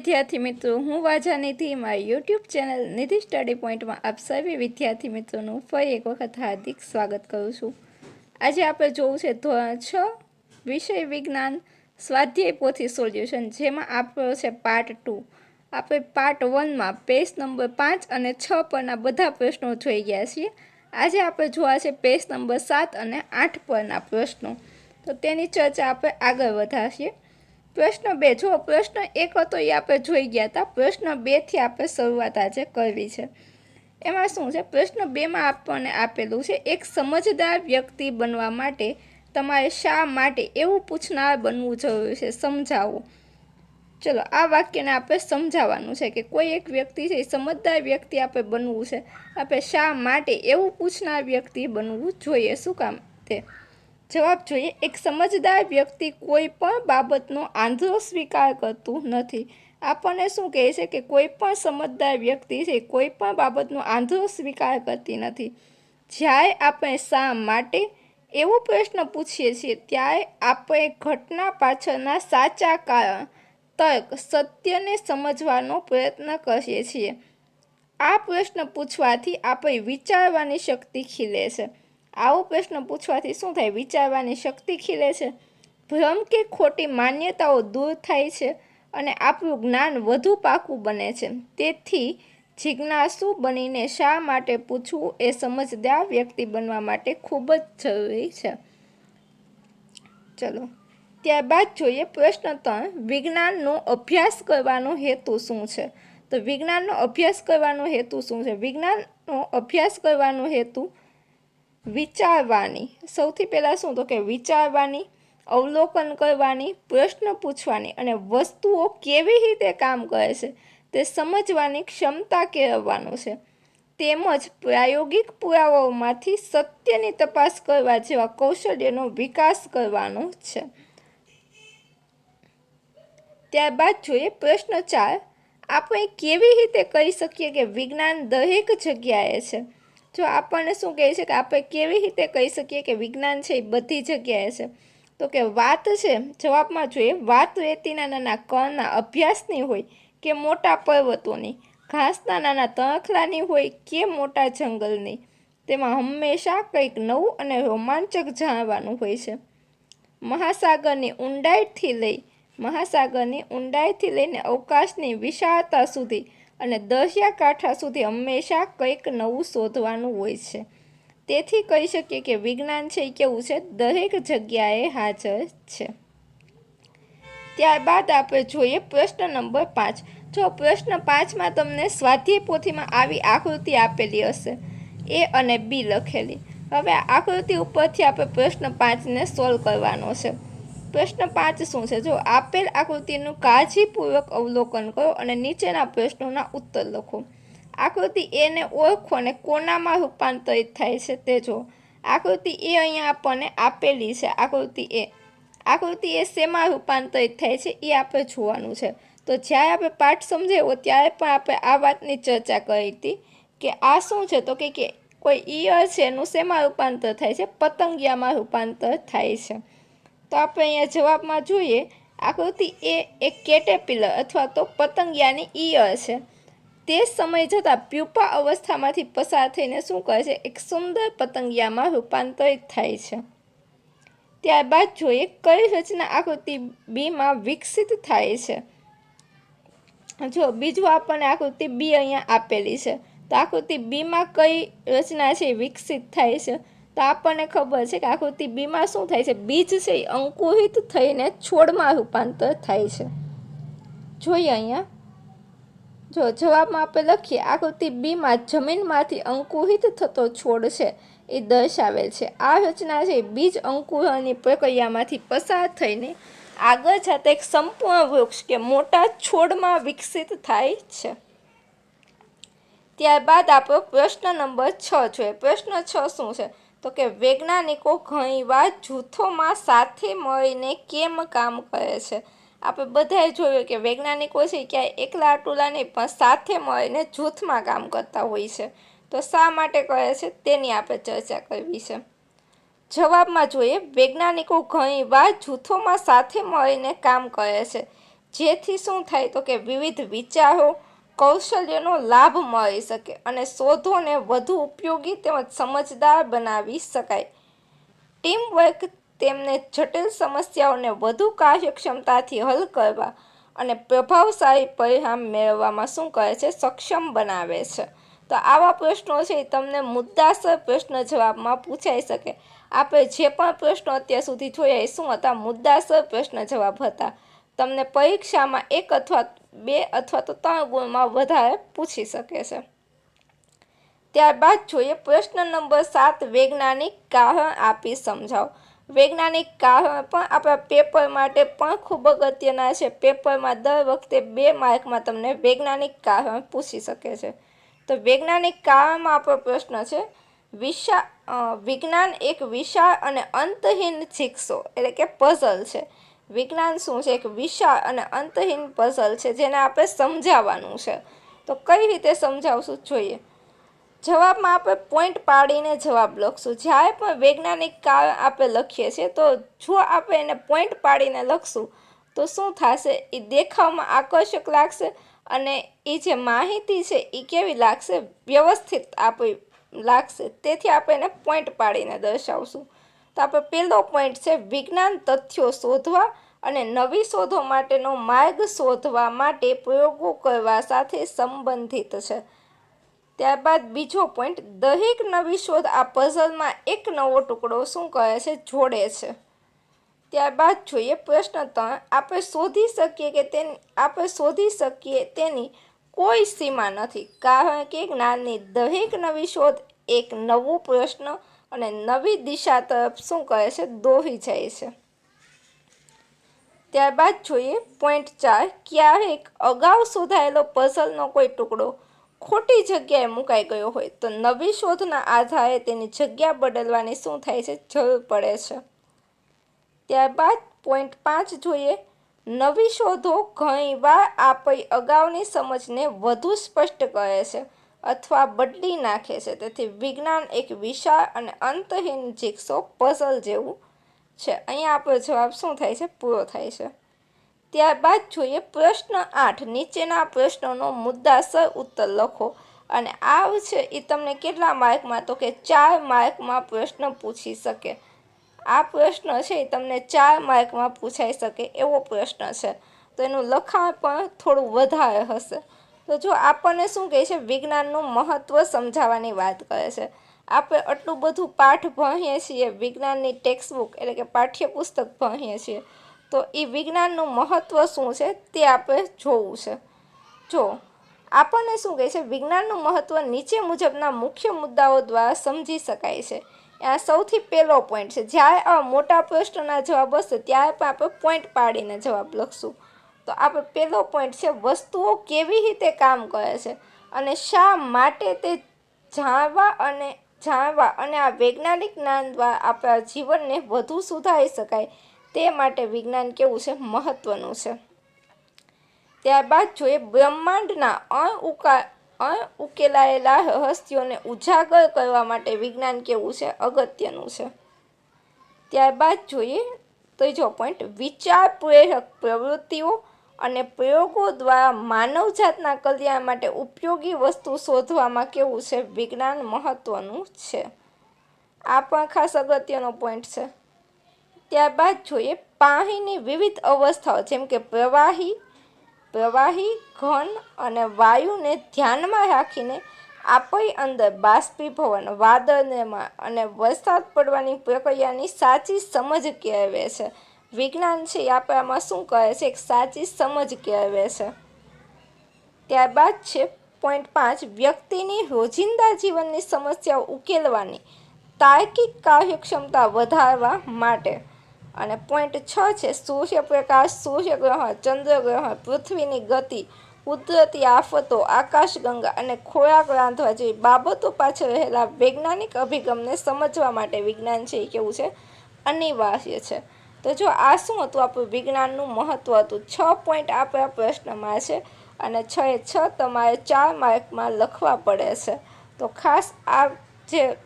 विद्यार्थी मित्रों, हूँ वाजा निधि मारी यूट्यूब चैनल निधि स्टडी पॉइंट में आप सभी विद्यार्थी मित्रों फरी एक वखत हार्दिक स्वागत करूँ छूँ। आज आप जोवुं छे धोरण 6 विषय विज्ञान स्वाध्याय पोथी सोल्यूशन, जेमां आपणो छे पार्ट 2। आपणे पार्ट 1 में पेज नंबर 5 और 6 परना बधा प्रश्नों जोई गया छीए। आज आपणे जोवा छे पेज नंबर 7 और 8 परना प्रश्नों, तो तेनी चर्चा आपणे आगळ वधारीए। प्रश्न 2 जो प्रश्न 1 हतो ए आपणे जोई गया था। प्रश्न 2 थी आपणे शरूआत आज करवी छे। एमां शुं छे, प्रश्न 2 में आपणे आपेलुं छे, एक समझदार व्यक्ति बनवा माटे तमारे शा माटे एवुं पूछनार बनवुं जरूरी छे, समजावो। चलो आ वाक्यने आपणे समजाववानुं छे कि कोई एक व्यक्ति छे समझदार व्यक्ति आपणे बनवुं छे, आपणे शा माटे एवुं पूछनार व्यक्ति बनवुं जोईए, शुं काम ते। जवाब જોઈએ, एक समझदार व्यक्ति कोई पण बाबतनो आंधळो स्वीकार करतुं नथी। आपणे शुं कहे छे कि कोई पण समझदार व्यक्ति छे कोई पण बाबतनो आंधळो स्वीकार करती नथी। ज्यारे आपणे शा माटे एवो प्रश्न पूछीए छीए त्यारे आपणे घटना पाछळना साचा कारण, तर्क, सत्यने समजवानो प्रयत्न करीए छीए। आ प्रश्न पूछवाथी आपणी विचारवानी शक्ति खीले छे। आवो प्रश्न पूछवाथी शुं थाय, विचारवानी शक्ति खीले छे, भ्रम के खोटी मान्यताओ दूर थाय छे अने आपणुं ज्ञान वधु पाकું बने छे। तेथी जिज्ञासु बनीने शा माटे पूछवुं ए समझदार व्यक्ति बनवा माटे खूब ज जरूरी छे। चलो त्यारबाद जोईए प्रश्न 3, विज्ञाननो अभ्यास करवानो हेतु शुं छे। तो विज्ञाननो अभ्यास करवानो हेतु शुं छे। विज्ञाननो अभ्यास करवानो हेतु विचारवानी, सौथी पहेला शुं तो के विचारवानी, अवलोकन करवानी, प्रश्न पूछवानी अने वस्तुओ केवी रीते काम करे छे ते समजवानी क्षमता केळवવાનો छे। તેમજ પ્રાયોગિક પુરાવાઓમાંથી સત્યની તપાસ કરવા જેવા કૌશલ્યનો વિકાસ કરવાનો છે। ત્યારબાદ જોઈએ પ્રશ્ન 4, આપણે કેવી રીતે કહી શકીએ કે વિજ્ઞાન દરેક જગ્યાએ છે। જો આપણને શું કહે છે કે આપણે કેવી રીતે કહી શકીએ કે વિજ્ઞાન છે એ બધી જગ્યાએ છે, તો કે વાત છે જવાબમાં જોઈએ, વાત રેતીના નાના કણના અભ્યાસની હોય કે મોટા પર્વતોની, ઘાસના નાના તણખલાની હોય કે મોટા જંગલની, તેમાં હંમેશા કંઈક નવું અને રોમાંચક જાણવાનું હોય છે। મહાસાગરની ઊંડાઈથી લઈને અવકાશની વિશાળતા સુધી અને દરિયાકાંઠા સુધી હંમેશા કંઈક નવું શોધવાનું હોય છે। તેથી કહી શકીએ કે વિજ્ઞાન છે એ કેવું છે, દરેક જગ્યાએ હાજર છે। ત્યારબાદ આપણે જોઈએ પ્રશ્ન નંબર 5। જો પ્રશ્ન 5 માં તમને સ્વાધ્યાય પોથીમાં આવી આકૃતિ આપેલી હશે, એ અને બી લખેલી। હવે આ આકૃતિ ઉપરથી આપણે પ્રશ્ન 5 ને સોલ્વ કરવાનો છે। પ્રશ્ન 5 શું છે, જો આપેલ આકૃતિનું કાળજીપૂર્વક અવલોકન કરો અને નીચેના પ્રશ્નોના ઉત્તર લખો। આકૃતિ એ ને ઓળખો અને કોનામાં રૂપાંતરિત થાય છે તે જો। આકૃતિ એ અહીંયા આપણને આપેલી છે, આકૃતિ એ શેમાં રૂપાંતરિત થાય છે એ આપણે જોવાનું છે। તો જ્યારે આપણે પાઠ સમજાવ્યો ત્યારે પણ આપણે આ વાતની ચર્ચા કરી હતી કે આ શું છે, તો કે કોઈ ઈયળ છે એનું શેમાં રૂપાંતર થાય છે, પતંગિયામાં રૂપાંતર થાય છે। તો આપણે અહીંયા જવાબમાં જોઈએ, આકૃતિ એ એક કેટરપિલર અથવા તો પતંગિયાની ઈયળ છે। તે સમય જતાં પ્યુપા અવસ્થામાંથી પસાર થઈને શું કરે છે, એક સુંદર પતંગિયામાં રૂપાંતરિત થાય છે। ત્યારબાદ જોઈએ કઈ રચના આકૃતિ બીમાં વિકસિત થાય છે। જો બીજું આપણને આકૃતિ બી અહીંયા આપેલી છે, તો આકૃતિ બીમાં કઈ રચના છે વિકસિત થાય છે, તો આપણને ખબર છે કે આકૃતિ બીમાં શું થાય છે, બીજ છે એ અંકુરિત થઈને છોડમાં રૂપાંતર થાય છે। જોઈએ અહીંયા, જો જવાબમાં આપણે લખીએ, આકૃતિ બીમાં જમીનમાંથી અંકુરિત થતો છોડ છે એ દર્શાવેલ છે। આ રચના છે બીજ અંકુરણની પ્રક્રિયામાંથી પસાર થઈને આગળ જતા એક સંપૂર્ણ વૃક્ષ કે મોટા છોડમાં વિકસિત થાય છે। ત્યારબાદ આપણો પ્રશ્ન નંબર 6 જોઈએ। પ્રશ્ન 6 શું છે, તો કે વૈજ્ઞાનિકો ઘણીવાર જૂથોમાં સાથે મળીને કેમ કામ કરે છે। આપણે બધાએ જોયું કે વૈજ્ઞાનિકો છે ક્યાંય એકલા અટુલા નહીં પણ સાથે મળીને જૂથમાં કામ કરતા હોય છે। તો શા માટે કરે છે તેની આપણે ચર્ચા કરવી છે। જવાબમાં જોઈએ, વૈજ્ઞાનિકો ઘણીવાર જૂથોમાં સાથે મળીને કામ કરે છે જેથી શું થાય તો કે વિવિધ વિચારો કૌશલ્યનો લાભ મળી શકે અને શોધોને વધુ ઉપયોગી તેમજ સમજદાર બનાવી શકાય. ટીમ વર્ક તેમને જટિલ સમસ્યાઓને વધુ કાર્યક્ષમતાથી હલ કરવા અને પ્રભાવશાળી પરિણામ મેળવવામાં શું કરે છે? સક્ષમ બનાવે છે. તો આવા પ્રશ્નો છે એ તમને મુદ્દાસર પ્રશ્ન જવાબમાં પૂછાઈ શકે. આપણે જે પણ પ્રશ્નો અત્યાર સુધી જોયા એ શું હતા? મુદ્દાસર પ્રશ્ન જવાબ હતા. તમને પરીક્ષામાં 1 અથવા 2 અથવા તો 3 ગુણમાં વધારે પૂછી શકે છે. ત્યારબાદ જોઈએ પ્રશ્ન નંબર 7, વૈજ્ઞાનિક કારણ આપી સમજાવો. વૈજ્ઞાનિક કારણ પણ આપણા પેપર માટે પણ ખૂબ અગત્યના છે. પેપરમાં દર વખતે 2 માર્કમાં તમને વૈજ્ઞાનિક કારણ પૂછી શકે છે. તો વૈજ્ઞાનિક કારણમાં આપણો પ્રશ્ન છે વિજ્ઞાન એક વિશાળ અને અંતહીન જિગસો એટલે કે પઝલ છે. વિજ્ઞાન શું છે? એક વિશાળ અને અંતહીન પઝલ છે જેને આપણે સમજાવવાનું છે. તો કઈ રીતે સમજાવશું જોઈએ. જવાબમાં આપણે પોઈન્ટ પાડીને જવાબ લખશું. જ્યારે પણ વૈજ્ઞાનિક કારણ આપણે લખીએ છીએ તો જો આપણે એને પોઈન્ટ પાડીને લખશું તો શું થશે? એ દેખાવમાં આકર્ષક લાગશે અને એ જે માહિતી છે એ કેવી લાગશે? વ્યવસ્થિત આપણી લાગશે. તેથી આપણે એને પોઈન્ટ પાડીને દર્શાવશું. તો આપણે પહેલો પોઈન્ટ છે વિજ્ઞાન તથ્યો શોધવા અને નવી શોધો માટેનો માર્ગ શોધવા માટે પ્રયોગો કરવા સાથે સંબંધિત છે. ત્યારબાદ બીજો પોઈન્ટ, દરેક નવી શોધ આ પઝલમાં એક નવો ટુકડો શું કરે છે? જોડે છે. ત્યારબાદ જોઈએ પ્રશ્ન 3, આપણે શોધી શકીએ તેની કોઈ સીમા નથી કારણ કે જ્ઞાનની દરેક નવી શોધ એક નવો પ્રશ્ન અને નવી દિશા તરફ શું કરે છે? દોરી જાય છે. ત્યારબાદ જોઈએ પોઈન્ટ 4, ક્યારેક અગાઉ શોધાયેલો પઝલનો કોઈ ટુકડો ખોટી જગ્યાએ મુકાઈ ગયો હોય તો નવી શોધના આધારે તેની જગ્યા બદલવાની શું થાય છે? જરૂર પડે છે. ત્યારબાદ પોઈન્ટ 5 જોઈએ, નવી શોધો ઘણીવાર આપણી અગાઉની સમજને વધુ સ્પષ્ટ કરે છે અથવા બદલી નાખે છે. તેથી વિજ્ઞાન એક વિશાળ અને અંતહીન જિગસો પઝલ જેવું છે. અહીંયા આપણો જવાબ શું થાય છે? પૂરો થાય છે. ત્યારબાદ જોઈએ પ્રશ્ન 8, નીચેના પ્રશ્નોનો મુદ્દાસર ઉત્તર લખો. અને આ છે એ તમને કેટલા માર્કમાં? તો કે 4 માર્કમાં પ્રશ્ન પૂછી શકે. આ પ્રશ્ન છે એ તમને 4 માર્કમાં પૂછાઈ શકે એવો પ્રશ્ન છે. તો એનું લખાણ પણ થોડું વધારે હશે. તો જો આપણને શું કહે છે? વિજ્ઞાનનું મહત્ત્વ સમજાવવાની વાત કરે છે. આપણે આટલું બધું પાઠ ભણીએ છીએ, વિજ્ઞાનની ટેક્સ્ટબુક એટલે કે પાઠ્યપુસ્તક ભણીએ છીએ, તો એ વિજ્ઞાનનું મહત્ત્વ શું છે તે આપણે જોવું છે. જો આપણને શું કહે છે? વિજ્ઞાનનું મહત્ત્વ નીચે મુજબના મુખ્ય મુદ્દાઓ દ્વારા સમજી શકાય છે. આ સૌથી પહેલો પોઈન્ટ છે. જ્યારે આ મોટા પ્રશ્નના જવાબ હશે ત્યારે પણ આપણે પોઈન્ટ પાડીને જવાબ લખશું. તો આપણે પહેલો પોઈન્ટ છે વસ્તુઓ કેવી રીતે કામ કરે છે અને શા માટે તે જાણવા અને આ વૈજ્ઞાનિક જ્ઞાન દ્વારા આપણા જીવનને વધુ સુધારી શકાય તે માટે વિજ્ઞાન કેવું છે? મહત્ત્વનું છે. ત્યારબાદ જોઈએ બ્રહ્માંડના અણઉકેલાયેલા રહસ્યોને ઉજાગર કરવા માટે વિજ્ઞાન કેવું છે? અગત્યનું છે. ત્યારબાદ જોઈએ ત્રીજો પોઈન્ટ, વિચાર પ્રેરક પ્રવૃત્તિઓ અને પ્રયોગો દ્વારા માનવજાતના કલ્યાણ માટે ઉપયોગી વસ્તુ શોધવામાં કેવું છે? વિજ્ઞાન મહત્ત્વનું છે. આ પણ ખાસ અગત્યનો પોઈન્ટ છે. ત્યારબાદ જોઈએ પાણીની વિવિધ અવસ્થાઓ જેમ કે પ્રવાહી, ઘન અને વાયુને ધ્યાનમાં રાખીને આપણી અંદર બાષ્પીભવન, વાદળ નિર્માણ અને વરસાદ પડવાની પ્રક્રિયાની સાચી સમજ કેળવે છે. વિજ્ઞાન છે એ આપણામાં શું કરે છે? એક સાચી સમજ કેળવે છે. ત્યારબાદ છે પોઈન્ટ 5, વ્યક્તિની રોજિંદા જીવનની સમસ્યાઓ ઉકેલવાની તાર્કિક કાર્યક્ષમતા વધારવા માટે. અને પોઈન્ટ 6 છે સૂર્યપ્રકાશ, સૂર્યગ્રહણ, ચંદ્રગ્રહણ, પૃથ્વીની ગતિ, કુદરતી આફતો, આકાશગંગા અને ખોરાક રાંધવા જેવી બાબતો પાછળ રહેલા વૈજ્ઞાનિક અભિગમને સમજવા માટે વિજ્ઞાન છે એ કેવું છે? અનિવાર્ય છે. તો જો આ શું હતું? આપણું વિજ્ઞાનનું મહત્ત્વ હતું. 6 પોઈન્ટ આપણા પ્રશ્નમાં છે અને 6 તમારે 4 માર્કમાં લખવા પડે છે. તો ખાસ આ જે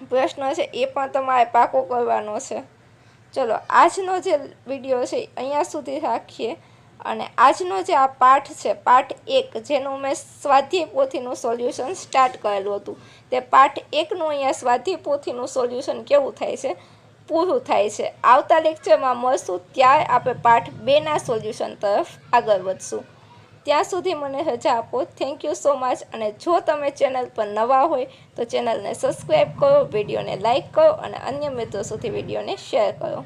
પ્રશ્ન છે એ પણ તમારે પાકો કરવાનો છે. ચલો આજનો જે વિડીયો છે અહીંયા સુધી રાખીએ. અને આજનો જે આ પાઠ છે, પાઠ 1, જેનું મેં સ્વાધ્યાય પોથીનું સોલ્યુશન સ્ટાર્ટ કરેલું હતું, તે પાઠ 1નું અહીંયા સ્વાધ્યાય પોથીનું સોલ્યુશન કેવું થાય છે, પૂરું થાય છે. આવતા લેક્ચરમાં મળશું, ત્યારે આપણે પાઠ 2ના સોલ્યુશન તરફ આગળ વધશું. ત્યાં સુધી મને રજા આપો. Thank you so much. અને જો તમે ચેનલ પર નવા હોય તો ચેનલને સબસ્ક્રાઈબ કરો, વિડીયોને લાઇક કરો અને અન્ય મિત્રો સુધી વિડીયોને શેર કરો.